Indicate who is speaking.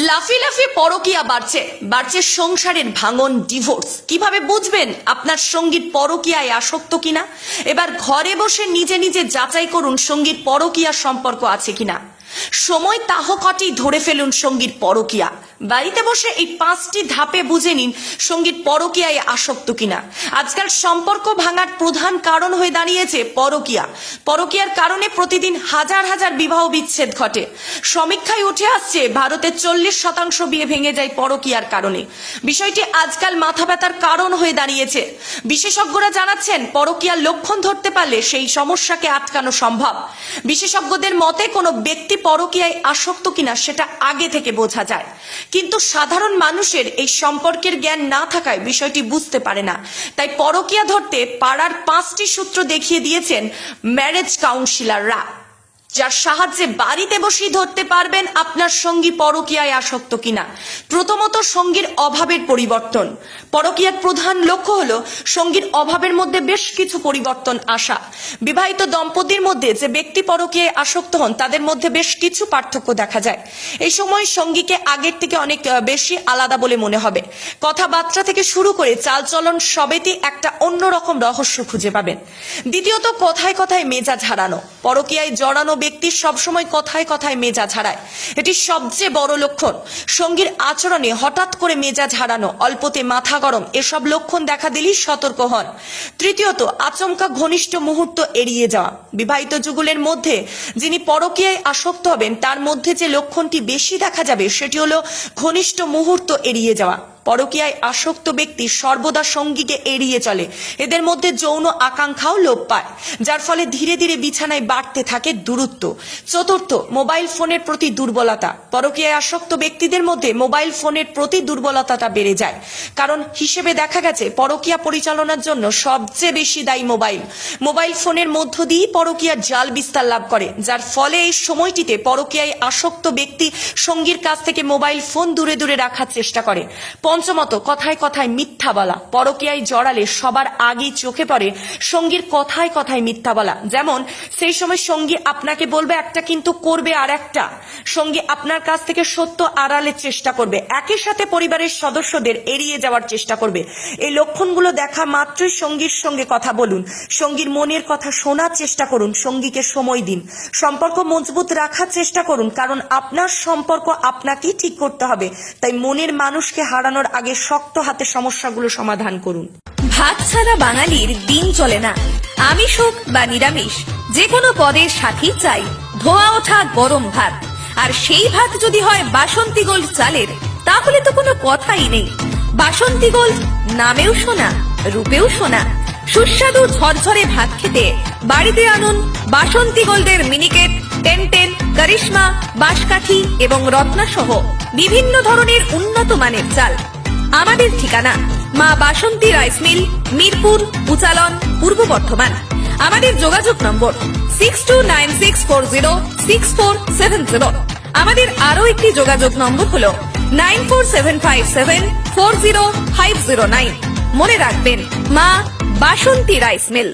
Speaker 1: লাফিয়ে লাফিয়ে পরকীয়া বাড়ছে সংসারের ভাঙন, ডিভোর্স। কিভাবে বুঝবেন আপনার সঙ্গীর পরকীয়ায় আসক্ত কিনা? এবার ঘরে বসে নিজে নিজে যাচাই করুন সঙ্গীর পরকীয়া সম্পর্ক আছে কিনা। সময় তাহকটি ধরে ফেলুন সঙ্গীর পরকীয়া। বাড়িতে বসে এই 5টি ধাপে বুঝে নিন সঙ্গীর পরকীয়ায় আসক্ত কিনা। আজকাল সম্পর্ক ভাঙার প্রধান কারণ হয়ে দাঁড়িয়েছে পরকীয়ার কারণে প্রতিদিন হাজার হাজার বিবাহ বিচ্ছেদ ঘটে। সমীক্ষায় উঠে আসছে ভারতে 40% বিয়ে ভেঙে যায় পরকীয়ার কারণে। বিষয়টি আজকাল মাথা ব্যথার কারণ হয়ে দাঁড়িয়েছে। বিশেষজ্ঞরা জানাচ্ছেন পরকীয়ার লক্ষণ ধরতে পারলে সেই সমস্যাকে আটকানো সম্ভব। বিশেষজ্ঞদের মতে কোনো ব্যক্তি পরকীয়ায় আসক্ত কিনা সেটা আগে থেকে বোঝা যায়, কিন্তু সাধারণ মানুষের এই সম্পর্কের জ্ঞান না থাকায় বিষয়টি বুঝতে পারে না। তাই পরকীয়া ধরতে পাড়ার 5টি সূত্র দেখিয়ে দিয়েছেন ম্যারেজ কাউন্সিলররা, যার সাহায্যে বাড়িতে বসেই ধরতে পারবেন আপনার সঙ্গী পরকীয়ায় আসক্ত কিনা। প্রথমত, সঙ্গীর অভাবের পরিবর্তন। পরকীয়ার প্রধান লক্ষ্য হলো সঙ্গীর অভাবের মধ্যে বেশ কিছু পরিবর্তন আসা। বিবাহিত দম্পতির মধ্যে যে ব্যক্তি পরকীয়ায় আসক্ত হন তাদের মধ্যে বেশ কিছু পার্থক্য দেখা যায়। এই সময় সঙ্গীকে আগের থেকে অনেক বেশি আলাদা বলে মনে হবে। কথাবার্তা থেকে শুরু করে চালচলন সবেতেই একটা অন্যরকম রহস্য খুঁজে পাবেন। দ্বিতীয়ত, কথায় কথায় মেজাজ হারানো। পরকীয়ায় জড়ানো ব্যক্তি সবসময় কথায় কথায় মেজাজ হারায়, এটি সবচেয়ে বড় লক্ষণ। সঙ্গীর আচরণে হঠাৎ করে মেজাজ হারানো, অল্পতে মাথা গরম, এসব লক্ষণ দেখা দিলেই সতর্ক হন। তৃতীয়ত, আচমকা ঘনিষ্ঠ মুহূর্ত এড়িয়ে যাওয়া। বিবাহিত যুগলের মধ্যে যিনি পরকীয়ায় আসক্ত হবেন তার মধ্যে যে লক্ষণটি বেশি দেখা যাবে সেটি হলো ঘনিষ্ঠ মুহূর্ত এড়িয়ে যাওয়া। পরকীয়ায় আসক্ত ব্যক্তি সর্বদা সঙ্গীকে এড়িয়ে চলে। এদের মধ্যে যৌন আকাঙ্ক্ষাও লোপ পায়, যার ফলে ধীরে ধীরে বিছানায় বাড়তে থাকে দূরত্ব। চতুর্থ, মোবাইল ফোনের প্রতি দুর্বলতা। পরকীয়ায় আসক্ত ব্যক্তিদের মধ্যে মোবাইল ফোনের প্রতি দুর্বলতাটা বেড়ে যায়, কারণ হিসেবে দেখা গেছে পরকীয়া পরিচালনার জন্য সবচেয়ে বেশি দায়ী মোবাইল ফোনের মধ্য দিয়েই পরকীয়ার জাল বিস্তার লাভ করে, যার ফলে এই সময়টিতে পরকীয়ায় আসক্ত ব্যক্তি সঙ্গীর কাছ থেকে মোবাইল ফোন দূরে দূরে রাখার চেষ্টা করে। পঞ্চমত, কথায় কথায় মিথ্যা বলা। পরকীয়ায় জড়ালে সবার আগেই চোখে পড়ে সঙ্গীর কথায় কথায় মিথ্যা বলা। যেমন, সেই সময় সঙ্গী আপনাকে বলবে একটা কিন্তু করবে আর একটা। সঙ্গী আপনার কাছ থেকে সত্য আড়ালের চেষ্টা করবে, একই সাথে পরিবারের সদস্যদের এড়িয়ে যাওয়ার চেষ্টা করবে। এই লক্ষণগুলো দেখা মাত্রই সঙ্গীর সঙ্গে কথা বলুন, সঙ্গীর মনের কথা শোনার চেষ্টা করুন, সঙ্গীকে সময় দিন, সম্পর্ক মজবুত রাখার চেষ্টা করুন, কারণ আপনার সম্পর্ক আপনাকেই ঠিক করতে হবে। তাই মনের মানুষকে হারানোর আগে শক্ত হাতে সমস্যাগুলো সমাধান করুন।
Speaker 2: ভাত ছাড়া বাঙালির দিন চলে না। আমিষ হোক বা নিরামিষ, যে কোনো পদের সাথেই চাই ধোয়া ওঠা গরম ভাত। আর সেই ভাত যদি হয় বাসন্তী গোল্ড চালের, তাহলে তো কোনো কথাই নেই। বাসন্তী গোল্ড নামেও শোনা, রূপেও শোনা। সুস্বাদু ঝরঝরে ভাত খেতে বাড়িতে আনুন বাসন্তী গোল্ডের মিনিকেট, 1010, করিশ্মা, বাঁশকাঠি এবং রত্না সহ বিভিন্ন ধরনের উন্নত মানের চাল। আমাদের ঠিকানা মা বাসন্তী রাইস মিল, মিরপুর, উচালন, পূর্ব বর্ধমান। আমাদের যোগাযোগ নম্বর 6296406470। আমাদের আরো একটি যোগাযোগ নম্বর হলো 9475740509। মনে রাখবেন, মা বাসন্তী রাইস মিল।